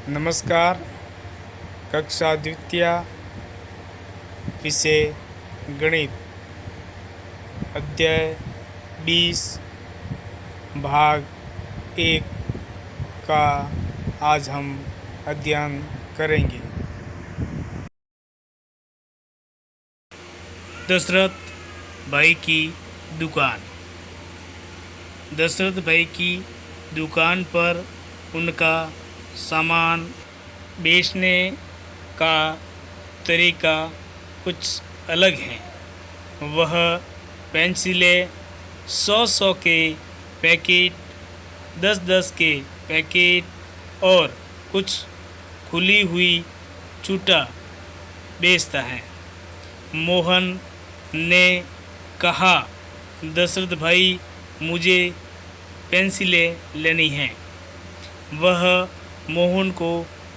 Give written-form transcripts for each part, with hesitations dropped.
नमस्कार। कक्षा द्वितीय, विषय गणित, अध्याय 20, भाग 1 का आज हम अध्ययन करेंगे। दशरथ भाई की दुकान। दशरथ भाई की दुकान पर उनका सामान बेचने का तरीका कुछ अलग है। वह पेंसिलें 100-100 के पैकेट, 10-10 के पैकेट और कुछ खुली हुई चूटा बेचता है। मोहन ने कहा, दशरथ भाई, मुझे पेंसिलें लेनी हैं। वह मोहन को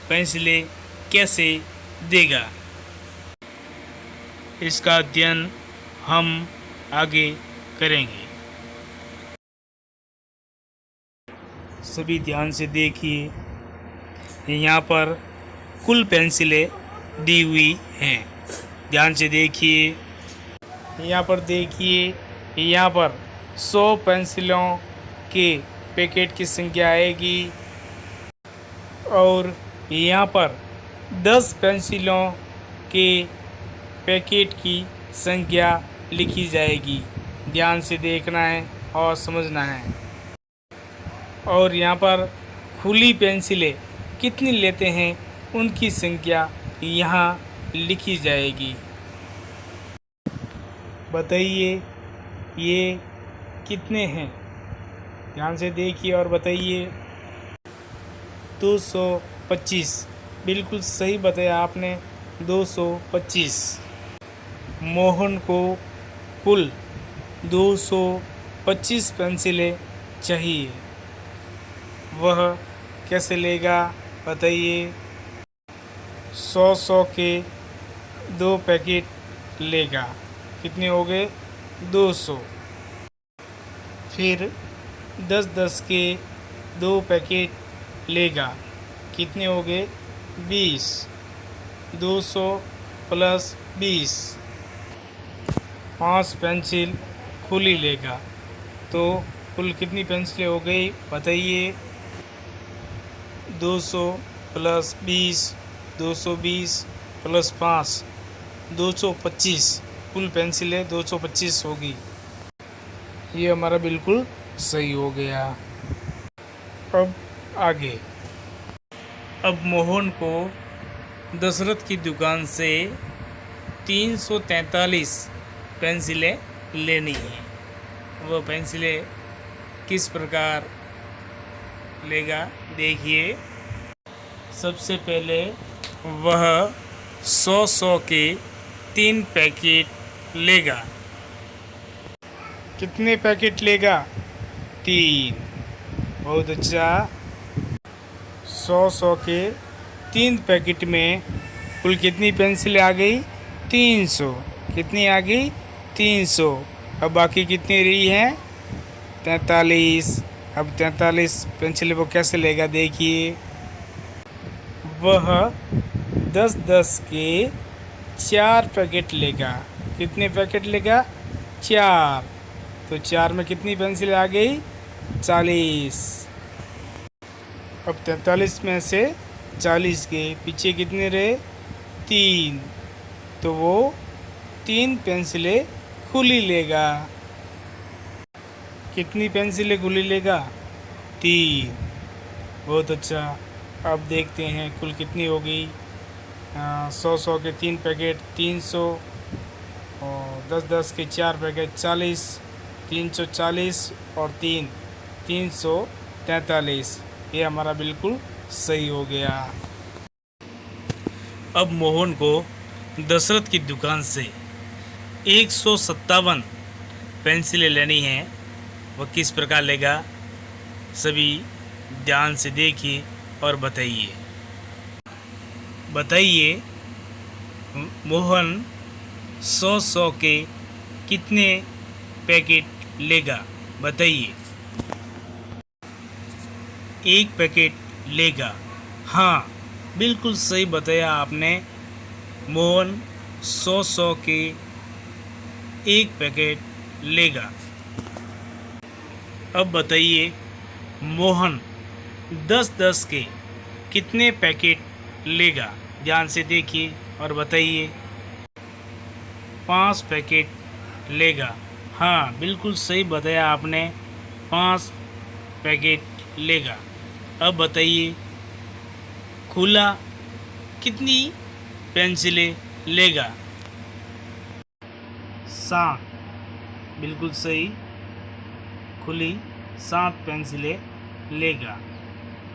पेंसिलें कैसे देगा, इसका अध्ययन हम आगे करेंगे। सभी ध्यान से देखिए, यहाँ पर कुल पेंसिलें दी हुई हैं। ध्यान से देखिए, यहाँ पर देखिए, यहाँ पर 100 पेंसिलों के पैकेट की संख्या आएगी और यहाँ पर 10 पेंसिलों के पैकेट की संख्या लिखी जाएगी। ध्यान से देखना है और समझना है। और यहाँ पर खुली पेंसिलें कितनी लेते हैं उनकी संख्या यहाँ लिखी जाएगी। बताइए ये कितने हैं? ध्यान से देखिए और बताइए। 225। बिल्कुल सही बताया आपने, 225। मोहन को कुल 225 पेंसिलें चाहिए। वह कैसे लेगा बताइए। 100-100 के 2 पैकेट लेगा। कितने हो गए? 200। फिर 10-10 के 2 पैकेट लेगा। कितने हो गए? 20। 200 प्लस 20। 5 पेंसिल खुली लेगा। तो कुल कितनी पेंसिलें हो गई बताइए। 200 प्लस 20, 220 प्लस 5, 225। कुल पेंसिलें 225 होगी। ये हमारा बिल्कुल सही हो गया। अब आगे। अब मोहन को दशरथ की दुकान से 343 पेंसिलें लेनी हैं। वह पेंसिलें किस प्रकार लेगा देखिए। सबसे पहले वह 100-100 के 3 पैकेट लेगा। कितने पैकेट लेगा? 3। बहुत अच्छा। 100-100 के 3 पैकेट में कुल कितनी पेंसिलें आ गई? 300। कितनी आ गई? 300। अब बाकी कितनी रही हैं? 43। अब 43 पेंसिलें वो कैसे लेगा देखिए। वह 10-10 के 4 पैकेट लेगा। कितने पैकेट लेगा? 4। तो 4 में कितनी पेंसिलें आ गई? 40। अब 43 में से 40 के पीछे कितने रहे? 3। तो वो 3 पेंसिलें खुली लेगा। कितनी पेंसिलें खुली लेगा? 3। बहुत अच्छा। अब देखते हैं कुल कितनी हो गई। 100-100 के 3 पैकेट 300 और 10-10 के 4 पैकेट 40, 340 और 3 343। ये हमारा बिल्कुल सही हो गया। अब मोहन को दशरथ की दुकान से 157 पेंसिलें लेनी हैं। वह किस प्रकार लेगा? सभी ध्यान से देखिए और बताइए। बताइए मोहन 100-100 के कितने पैकेट लेगा बताइए। 1 पैकेट लेगा। हाँ, बिल्कुल सही बताया आपने। मोहन 100 के एक पैकेट लेगा। अब बताइए मोहन 10 के कितने पैकेट लेगा। ध्यान से देखिए और बताइए। 5 पैकेट लेगा। हाँ, बिल्कुल सही बताया आपने, 5 पैकेट लेगा। अब बताइए खुला कितनी पेंसिलें लेगा। 7, बिल्कुल सही। खुली 7 पेंसिलें लेगा।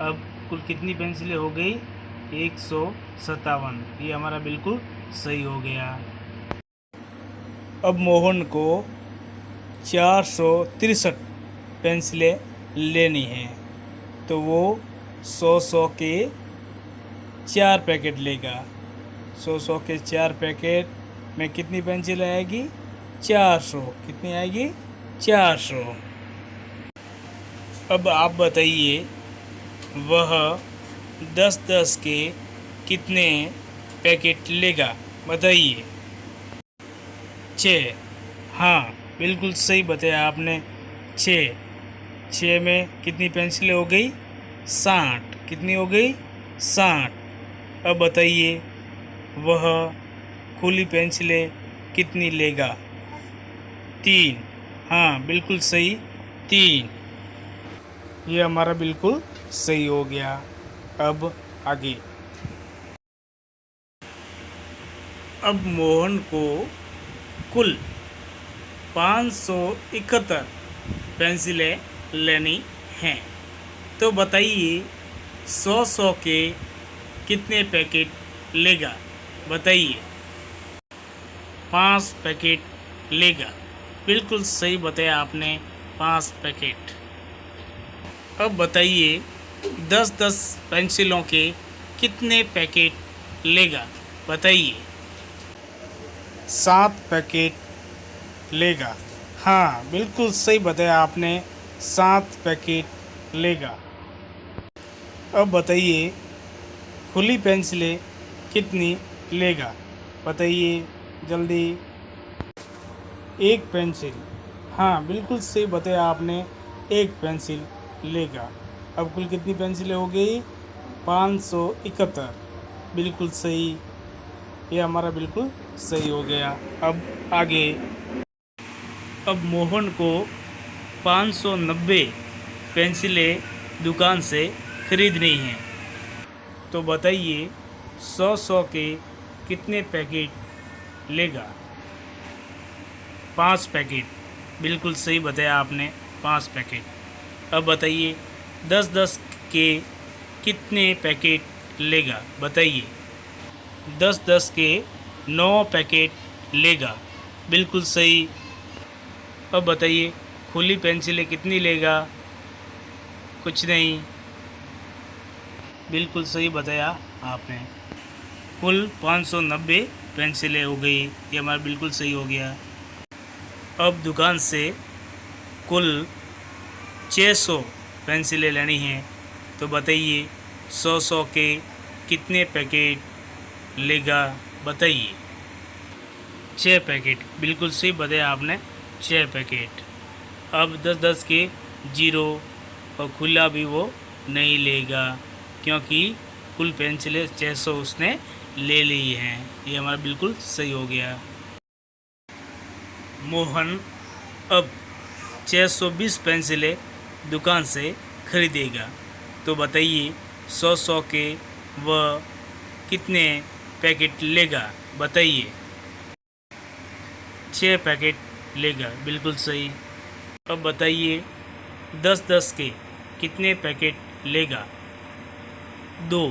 अब कुल कितनी पेंसिलें हो गई? 157। ये हमारा बिल्कुल सही हो गया। अब मोहन को 463 पेंसिलें लेनी हैं, तो वो 100 के 4 पैकेट लेगा। 100 के 4 पैकेट में कितनी पेंसिल आएगी? 400। कितनी आएगी? 400। अब आप बताइए वह 10 के कितने पैकेट लेगा। बताइए। 6। हाँ, बिल्कुल सही बताया आपने, 6। 6 में कितनी पेंसिलें हो गई? 60। कितनी हो गई? 60। अब बताइए वह खुली पेंसिलें कितनी लेगा? 3। हाँ, बिल्कुल सही, 3। ये हमारा बिल्कुल सही हो गया। अब आगे। अब मोहन को कुल 571 पेंसिलें लेनी हैं, तो बताइए 100 के कितने पैकेट लेगा। बताइए। 5 पैकेट लेगा। बिल्कुल सही बताया आपने, 5 पैकेट। अब बताइए 10 पेंसिलों के कितने पैकेट लेगा। बताइए। 7 पैकेट लेगा। हाँ, बिल्कुल सही बताया आपने, 7 पैकेट लेगा। अब बताइए खुली पेंसिलें कितनी लेगा। बताइए जल्दी। 1 पेंसिल। हाँ, बिल्कुल सही बताया आपने, 1 पेंसिल लेगा। अब कुल कितनी पेंसिलें हो गई? 571। बिल्कुल सही। ये हमारा बिल्कुल सही हो गया। अब आगे। अब मोहन को 590 पेंसिलें दुकान से खरीदनी हैं, तो बताइए 100 के कितने पैकेट लेगा। 5 पैकेट। बिल्कुल सही बताया आपने, 5 पैकेट। अब बताइए 10 के कितने पैकेट लेगा। बताइए। 10 के 9 पैकेट लेगा। बिल्कुल सही। अब बताइए खुली पेंसिलें कितनी लेगा। कुछ नहीं। बिल्कुल सही बताया आपने, कुल 590 पेंसिलें हो गई। ये हमारा बिल्कुल सही हो गया। अब दुकान से कुल 600 पेंसिलें लेनी हैं, तो बताइए 100 के कितने पैकेट लेगा। बताइए। 6 पैकेट। बिल्कुल सही बताया आपने, 6 पैकेट। अब 10 के 0 और खुला भी वो नहीं लेगा, क्योंकि कुल पेंसिलें 600 उसने ले ली हैं। ये हमारा बिल्कुल सही हो गया। मोहन अब 620 पेंसिलें दुकान से खरीदेगा, तो बताइए 100 के वह कितने पैकेट लेगा। बताइए। 6 पैकेट लेगा। बिल्कुल सही। अब बताइए 10 के कितने पैकेट लेगा। 2।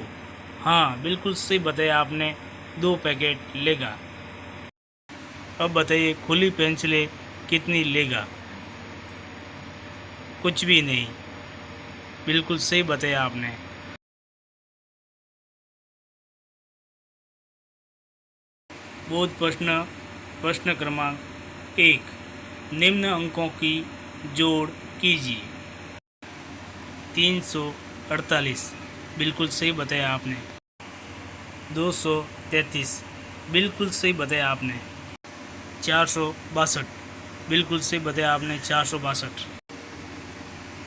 हाँ, बिल्कुल सही बताया आपने, 2 पैकेट लेगा। अब बताइए खुली पेंसिलें कितनी लेगा। कुछ भी नहीं। बिल्कुल सही बताया आपने। बोध प्रश्न क्रमांक 1। निम्न अंकों की जोड़ कीजिए। 348। बिल्कुल सही बताया आपने। 233 बिल्कुल सही बताया आपने। 462 बिल्कुल सही बताया आपने। 462।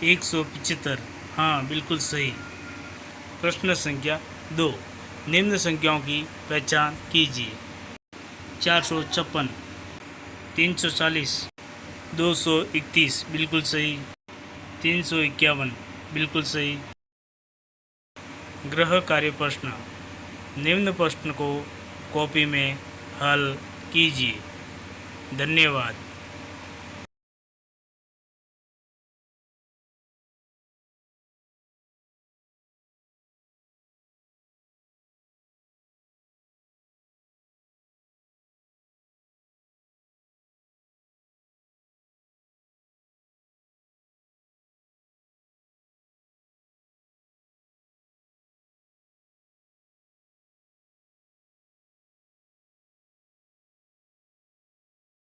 175 हाँ बिल्कुल सही। प्रश्न संख्या 2 निम्न संख्याओं की पहचान कीजिए। 456, 340, 231 बिल्कुल सही। 351 बिल्कुल सही। गृह कार्य प्रश्न। निम्न प्रश्न को कॉपी में हल कीजिए। धन्यवाद।